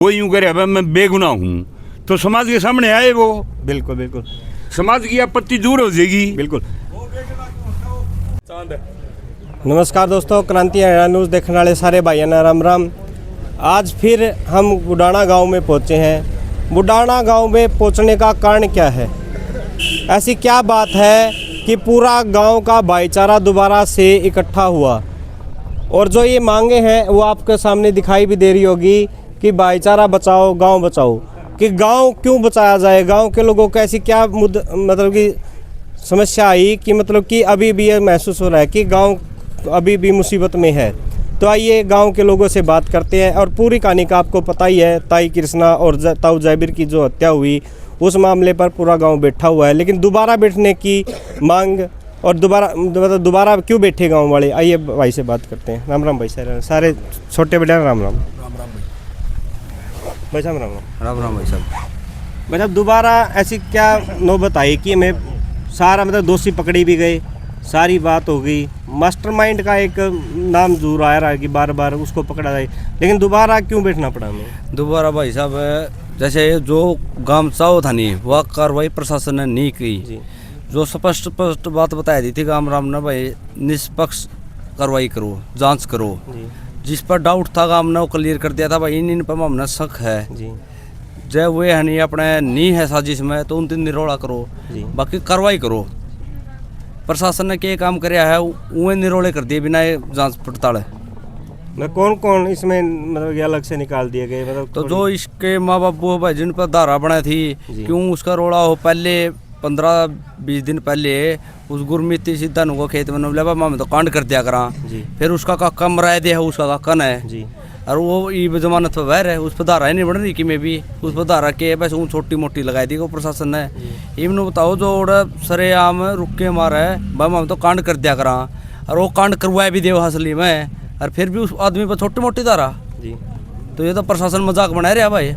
वो यूँ करे अब मैं बेगुनाह हूँ तो समाज के सामने आए वो, बिल्कुल बिल्कुल समाज की आपत्ति दूर हो जाएगी। बिल्कुल। नमस्कार दोस्तों, क्रांति हरियाणा न्यूज़ देखने वाले सारे भाइयों ने राम राम। आज फिर हम बुडाना गांव में पहुंचे हैं। बुडाना गांव में पहुंचने का कारण क्या है? ऐसी क्या बात है कि पूरा गांव का भाईचारा दोबारा से इकट्ठा हुआ? और जो ये मांगे हैं वो आपके सामने दिखाई भी दे रही होगी कि भाईचारा बचाओ, गांव बचाओ। कि गांव क्यों बचाया जाए, गांव के लोगों को ऐसी क्या मतलब कि समस्या आई कि मतलब कि अभी भी ये महसूस हो रहा है कि गांव अभी भी मुसीबत में है। तो आइए गांव के लोगों से बात करते हैं। और पूरी कहानी का आपको पता ही है, ताई कृष्णा और ताऊ जैबिर की जो हत्या हुई उस मामले पर पूरा गांव बैठा हुआ है, लेकिन दोबारा बैठने की मांग और दोबारा क्यों बैठे गांव वाले, आइए भाई से बात करते हैं। राम राम भाई सारे छोटे बड़े राम राम। भाई साहब राम राम भाई साहब। मतलब दोबारा ऐसी क्या नौबत आई कि हमें सारा मतलब दोषी पकड़ी भी गए, सारी बात हो गई, मास्टरमाइंड का एक नाम जरूर आ रहा है कि बार बार उसको पकड़ा जाए, लेकिन दोबारा क्यों बैठना पड़ा हमें? दोबारा भाई साहब जैसे जो गांव चाव था नहीं वह कार्रवाई प्रशासन ने नहीं की। जो स्पष्ट बात बताई दी थी गांव राम ने भाई निष्पक्ष कार्रवाई करो, जांच करो। जिस पर डाउट था गांव ने वो क्लियर कर दिया था भाई इन पर हमने शक है जी। जब वे है नहीं अपने नहीं है साजिश में तो उन दिन निरोड़ा करो, बाकी कार्रवाई करो। प्रशासन ने क्या काम कराया है वो निरोड़े कर दिए बिना जांच पड़ताल। कौन कौन इसमें मतलब ये अलग से निकाल दिए गए? मतलब तो जो इसके माँ बाप वो भाई जिन पर धारा बनाई थी, क्यों उसका रोड़ा हो पहले 15-20 दिन पहले उस गुरमीती सिद्धा को खेत में बोला मैं तो कांड कर दिया करा, फिर उसका काका मराया दिया है, उसका काका है जी। और वो ई जमानत पर बहर है, उस पर धारा ही नहीं बन रही कि मैं भी उस पर धारा के बस वो छोटी मोटी लगाई दी को प्रशासन ने। इवन बताओ जो सरेआम रुक के मारा है भाई हम तो कांड कर दिया करा, और वो कांड करवाया भी देव हासली में, और फिर भी उस आदमी पर छोटी मोटी धारा जी। तो ये तो प्रशासन मजाक बना रहा भाई।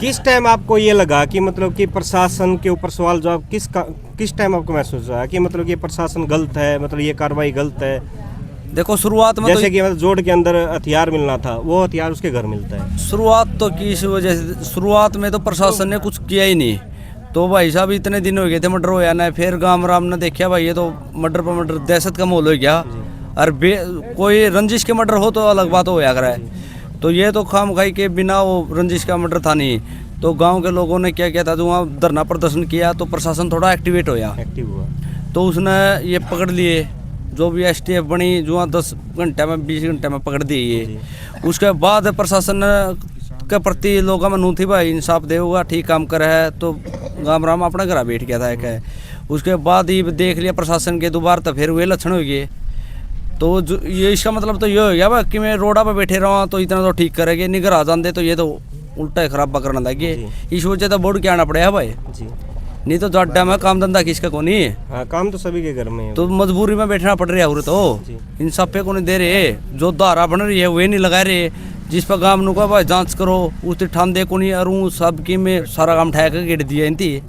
किस टाइम आपको ये लगा कि मतलब कि प्रशासन के ऊपर सवाल जवाब किस टाइम आपको महसूस हुआ कि मतलब ये प्रशासन गलत है, मतलब ये कार्रवाई गलत है? देखो शुरुआत में जैसे तो कि मतलब जोड़ के अंदर हथियार मिलना था, वो हथियार उसके घर मिलता है। शुरुआत तो की इस वजह से, शुरुआत में तो प्रशासन ने कुछ किया ही नहीं। तो भाई साहब इतने दिन हो गए थे मर्डर होया ना, फिर गांव राम ने देखा भाई ये तो मर्डर पर मर्डर दहशत का माहौल हो गया। और कोई रंजिश के मर्डर हो तो अलग बात होया करा है, तो ये तो खाम खाई के बिना वो रंजिश का मर्डर था नहीं। तो गांव के लोगों ने क्या किया था, जो वहाँ धरना प्रदर्शन किया तो प्रशासन थोड़ा एक्टिव हुआ। तो उसने ये पकड़ लिए जो भी एसटीएफ बनी, जो 10 घंटे में 20 घंटे में पकड़ दी ये। उसके बाद प्रशासन के प्रति लोगों में नू थी भाई इंसाफ देगा, ठीक काम कर है, तो गांव राम अपने घर बैठ गया था एक। उसके बाद ही देख लिया प्रशासन के दोबारा, तो फिर वे लक्षण हो गए। तो जो ये इसका मतलब तो ये हो गया भाई कि मैं रोडा पर बैठे रहा तो इतना तो ठीक करेंगे, निगर आ जाते तो ये तो उल्टा ही खराब करना लगे। इस वजह तो बोर्ड के आना पड़ेगा भाई जी। नहीं तो जाड्डा में काम धंधा किसका को नहीं है, काम तो सभी के घर में है, तो मजबूरी में बैठना पड़ रहा है। तो इन सब पे को नहीं दे रहे, जो धारा बन रही है वे नहीं लगा रहे, जिस पर गाँव नु का भाई जांच करो उस ठान दे को नहीं, और सब की में सारा काम ठहर के गिर दिया इनती।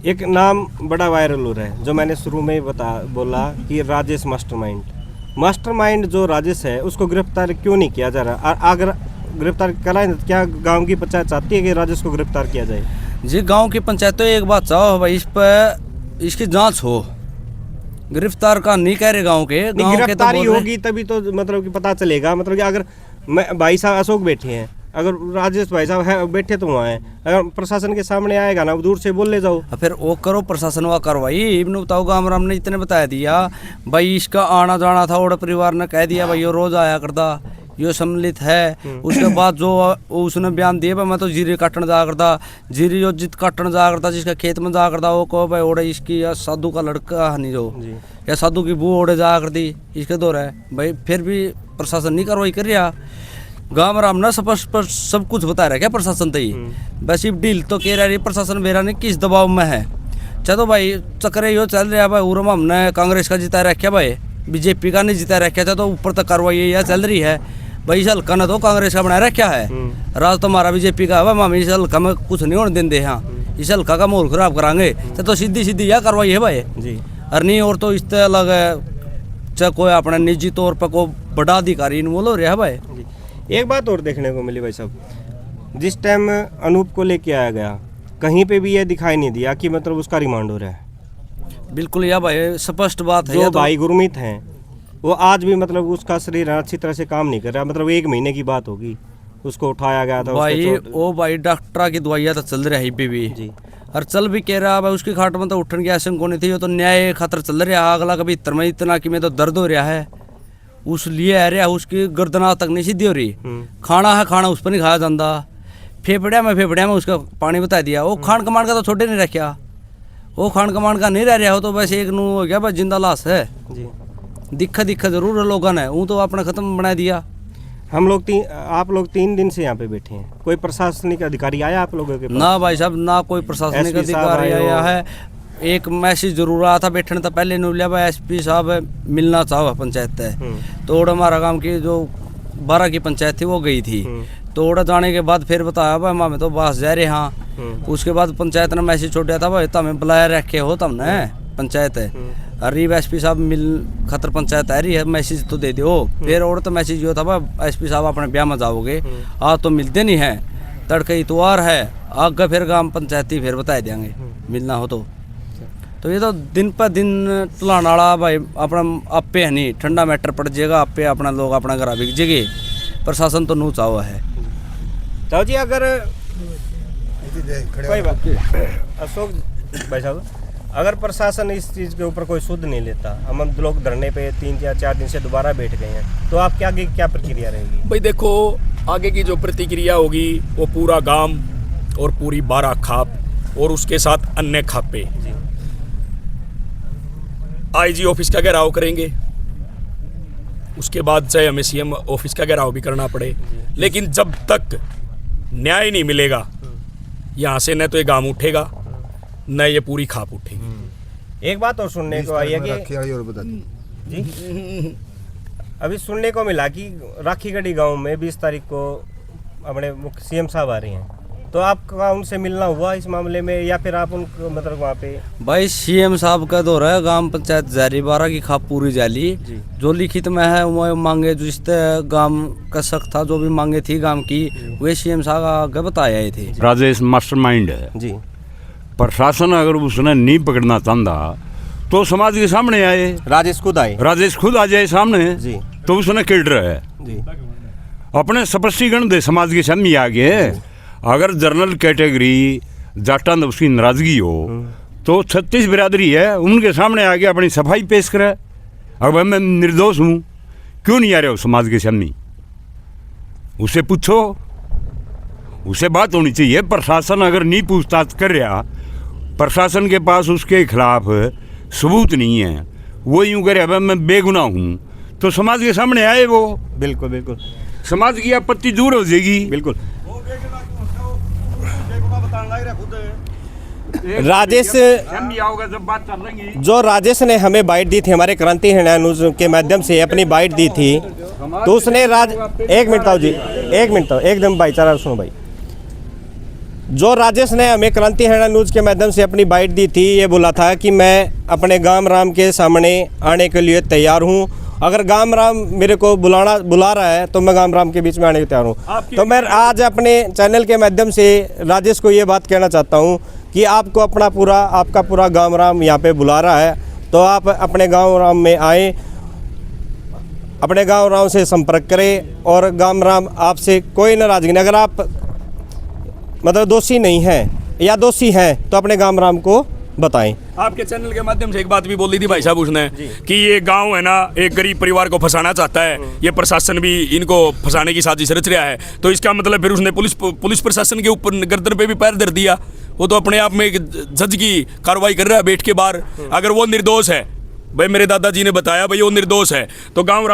एक नाम बड़ा वायरल हो रहा है जो मैंने शुरू में ही बोला कि राजेश मास्टरमाइंड जो राजेश है उसको गिरफ्तार क्यों नहीं किया जा रहा? अगर गिरफ्तार कराए तो क्या गांव की पंचायत चाहती है कि राजेश को गिरफ्तार किया जाए? जी गांव की पंचायत तो एक बात चाहो भाई इस पर इसकी जांच हो, गिरफ्तार का नहीं कह रहे गांव के गिरफ्तारी होगी तभी तो मतलब कि पता चलेगा। मतलब कि अगर मैं भाई साहब अशोक बैठे हैं, अगर राजेश भाई साहब है बैठे तो वहाँ है, अगर प्रशासन के सामने आएगा ना दूर से बोल ले जाओ, फिर वो करो प्रशासन वा कार्रवाई। इवन बताओ गाँव राम ने इतने बता दिया भाई इसका आना जाना था, और परिवार ने कह दिया भाई ये रोज आया करता, ये सम्मिलित है। उसके बाद जो उसने बयान दिए भाई मैं तो जीरी काटने जाया करता, जीरी जो जित काटने जाया करता, जिसका खेत में जाया करता वो कहो भाई ओढ़े इसकी या साधु का लड़का है नहीं जो, या साधु की बू ओढ़े जाया करती इसके दौर है भाई, फिर भी प्रशासन नहीं कार्रवाई कर रहा। गाँव राम ना सब कुछ बता रहा क्या प्रशासन तो ही बस डील तो कह रहा है प्रशासन मेरा नहीं किस दबाव में है। चलो भाई चक्रे यो चल रहा भाई, उरम हमने कांग्रेस का जिता रखा भाई, बीजेपी का नहीं जिता रखा था, तो ऊपर तक कार्रवाई यह चल रही है भाई। इस हल्का ने तो कांग्रेस का बनाया रखा है, राज तो हमारा बीजेपी का है, हम इस हल्का में कुछ नहीं होने देंगे। हाँ इस हल्का का माहौल खराब कराएंगे तो सीधी यह कार्रवाई है भाई जी। और नहीं और तो इससे अलग है चाहे कोई अपने निजी तौर पर कोई बड़ा अधिकारी इन्वॉल्व हो रहा है भाई। एक बात और देखने को मिली भाई साहब, जिस टाइम अनूप को लेके आया गया कहीं पे भी ये दिखाई नहीं दिया कि मतलब उसका रिमांड हो रहा है। बिल्कुल यह भाई स्पष्ट बात है। जो यह तो भाई गुरमीत हैं वो आज भी मतलब उसका शरीर अच्छी तरह से काम नहीं कर रहा, मतलब 1 महीने की बात होगी उसको उठाया गया था। भाई ओ भाई डॉक्टर की दवाइयाँ तो चल रही है भी जी और चल भी कह रहा भाई उसकी खाट में तो उठने की आशंका नहीं थी। वो तो न्याय खातर चल रहा, अगला कभी इतर में इतना कि में तो दर्द हो रहा है उस लिए आ रहा, उसकी गर्दना तक नहीं सीधी हो रही। खाना है, खाना उस पर नहीं खाया जाता, फेफड़िया में उसका पानी बता दिया। वो खान कमान का तो छोटे नहीं रखा, वो खान कमान का नहीं रह रहा हो तो बस एक नू हो गया बस जिंदा लाश है जी। दिखा जरूर है लोगों ने, वो तो अपना खत्म बना दिया। हम लोग आप लोग 3 दिन से यहाँ पे बैठे हैं, कोई प्रशासनिक अधिकारी आया आप लोगों के पास? ना भाई साहब, ना कोई प्रशासनिक SP साहब अधिकारी आए आया हो? है। एक मैसेज जरूर आया था बैठने तो पहले नहीं लिया भाई SP साहब मिलना चाहो पंचायत है। तो हमारा गांव की जो 12 की पंचायत थी वो गई थी, तो ओड़ा जाने के बाद फिर बताया भाई मामे तो बस जा रहे हाँ। उसके बाद पंचायत ने मैसेज छोड़ा था भाई तमें बुलाया रखे हो तुमने पंचायत है अरे SP साहब मिल खतर पंचायत आ रही है, मैसेज तो दे दो। फिर और तो मैसेज ये था भाई SP साहब अपने ब्याह में जाओगे, आज तो मिलते नहीं है, तड़के इतवार है आगे फिर गांव पंचायती फिर बता देंगे मिलना हो तो ये तो दिन पर दिन टलाने वाला भाई अपना आपे है नहीं, ठंडा मैटर पड़ जाएगा आपे, अपना लोग अपना घर बिक जाएगी। प्रशासन तो नू चाहो है तो जी अगर कोई बात अशोक भाई साहब, अगर प्रशासन इस चीज़ के ऊपर कोई सुध नहीं लेता, हम लोग धरने पे 3 या 4 दिन से दोबारा बैठ गए हैं, तो आपके आगे क्या प्रक्रिया रहेगी? भाई देखो आगे की जो प्रतिक्रिया होगी वो पूरा गांव और पूरी 12 खाप और उसके साथ अन्य खापे IG ऑफिस का घेराव करेंगे। उसके बाद चाहे हमें CM ऑफिस का घेराव भी करना पड़े, लेकिन जब तक न्याय नहीं मिलेगा यहाँ से न तो ये गांव उठेगा न ये पूरी खाप उठेगी। एक बात और सुनने को आई है कि जी अभी सुनने को मिला कि राखीगढ़ी गांव में 20 तारीख को अपने मुख्य CM साहब आ रहे हैं, तो आपका उनसे मिलना हुआ इस मामले में या फिर आप उनको मतलब वहाँ पे? भाई CM साहब का दौर है, गांव पंचायत जारी 12 की खाप पूरी जाली जो लिखित में है वो मांगे जो जिससे गांव का शक था जो भी मांगे थी गांव की वे CM साहब आगे बताए थे। राजेश मास्टरमाइंड है जी। प्रशासन अगर उसने नहीं पकड़ना चाहता तो समाज के सामने आए, राजेश खुद आए, राजेश खुद आ जाए सामने जी। तो उसने किल रहा है जी। अपने स्पष्टीकरण दे समाज के सामने आगे। अगर जनरल कैटेगरी जाटा में उसकी नाराजगी हो तो 36 बिरादरी है उनके सामने आके अपनी सफाई पेश करे। अब मैं निर्दोष हूँ क्यों नहीं आ रहे हो समाज के सामने, उसे पूछो, उसे बात होनी चाहिए। प्रशासन अगर नहीं पूछताछ कर रहा, प्रशासन के पास उसके खिलाफ सबूत नहीं है, वो यूँ करे अब मैं बेगुनाह हूँ, तो समाज के सामने आए वो। बिल्कुल बिल्कुल समाज की आपत्ति दूर हो जाएगी। बिल्कुल। राजेश जो राजेश ने हमें बाइट दी थी हमारे क्रांति हरियाणा न्यूज़ के माध्यम से अपनी बाइट दी थी, तो उसने एक मिनट ताऊ जी, एक मिनट ताऊ, एकदम भाईचारा सुनो भाई। जो राजेश ने हमें क्रांति हरियाणा न्यूज़ के माध्यम से अपनी बाइट दी थी, ये बोला था कि मैं अपने गांव राम के सामने आने के लिए तैयार हूँ, अगर गांव राम मेरे को बुला रहा है तो मैं गांव राम के बीच में आने को तैयार हूँ। तो मैं आज अपने चैनल के माध्यम से राजेश को ये बात कहना चाहता हूँ कि आपको आपका पूरा गांव राम यहाँ पे बुला रहा है, तो आप अपने गांव राम में आए, अपने गांव राम से संपर्क करें और गांव राम आपसे कोई नाराजगी नहीं, अगर आप मतलब दोषी नहीं हैं या दोषी हैं तो अपने गांव राम को बताएं। आपके चैनल के माध्यम से एक बात भी बोल दी थी भाई साहब उसने कि ये गांव है ना एक गरीब परिवार को फंसाना चाहता है, ये प्रशासन भी इनको फंसाने की साजिश रच रहा है, तो इसका मतलब फिर उसने पुलिस प्रशासन के ऊपर गर्दन पे भी पैर धर दिया। वो तो अपने आप में एक जज की कार्रवाई कर रहा है बैठ के बाहर। अगर वो निर्दोष है, भाई मेरे दादाजी ने बताया भाई वो निर्दोष है, तो गांव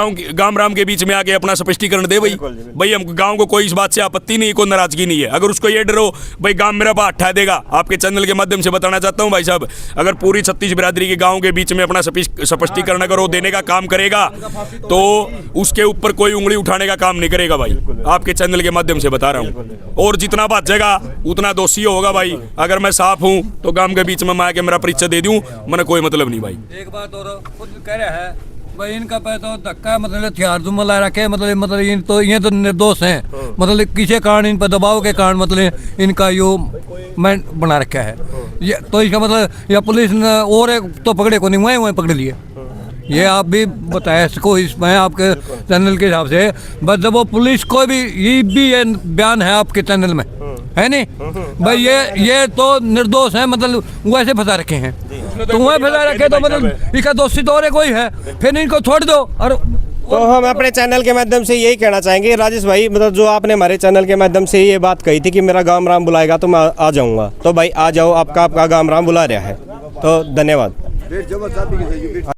राम के बीच में आके अपना स्पष्टीकरण दे भाई हम गांव को कोई इस बात से आपत्ति नहीं, कोई नाराजगी नहीं है। अगर उसको ये डरो भाई गांव मेरा बात हटा देगा, आपके चैनल के माध्यम से बताना चाहता हूं भाई साहब, अगर पूरी 36 बिरादरी के गांव के बीच में अपना स्पष्टीकरण अगर वो देने का काम करेगा तो उसके ऊपर कोई उंगली उठाने का काम नहीं करेगा भाई, आपके चैनल के माध्यम से बता रहा हूँ। और जितना बचेगा उतना दोषी होगा भाई। अगर मैं साफ हूँ तो गांव के बीच में मैं आके मेरा परिचय दे दूं, मैंने कोई मतलब नहीं भाई। एक बात और खुद कह रहा है भाई इनका पैसा धक्का है, मतलब हथियार जुम्मा ला रखे हैं, मतलब ये तो निर्दोष हैं, मतलब किसी कारण इन पर दबाव के कारण मतलब इनका यो मैं बना रखा है। ये तो इसका मतलब या पुलिस ने और एक तो पकड़े को नहीं, वहीं पकड़ लिए। ये आप भी बताए इसको, इसमें आपके चैनल के हिसाब से बस जब वो पुलिस को भी ये बयान है आपके चैनल में, है नहीं भाई, ये तो निर्दोष है, मतलब वैसे फंसा रखे हैं, तो वहीं फंसा रखे तो मतलब इसका दोषी तो और कोई है, फिर इनको छोड़ दो। और तो हम अपने चैनल के माध्यम से यही कहना चाहेंगे राजेश भाई, मतलब जो आपने हमारे चैनल के माध्यम से ये बात कही थी कि मेरा गांव राम बुलाएगा तो मैं आ जाऊंगा, तो भाई आ जाओ, आपका गांव राम बुला रहा है, तो धन्यवाद।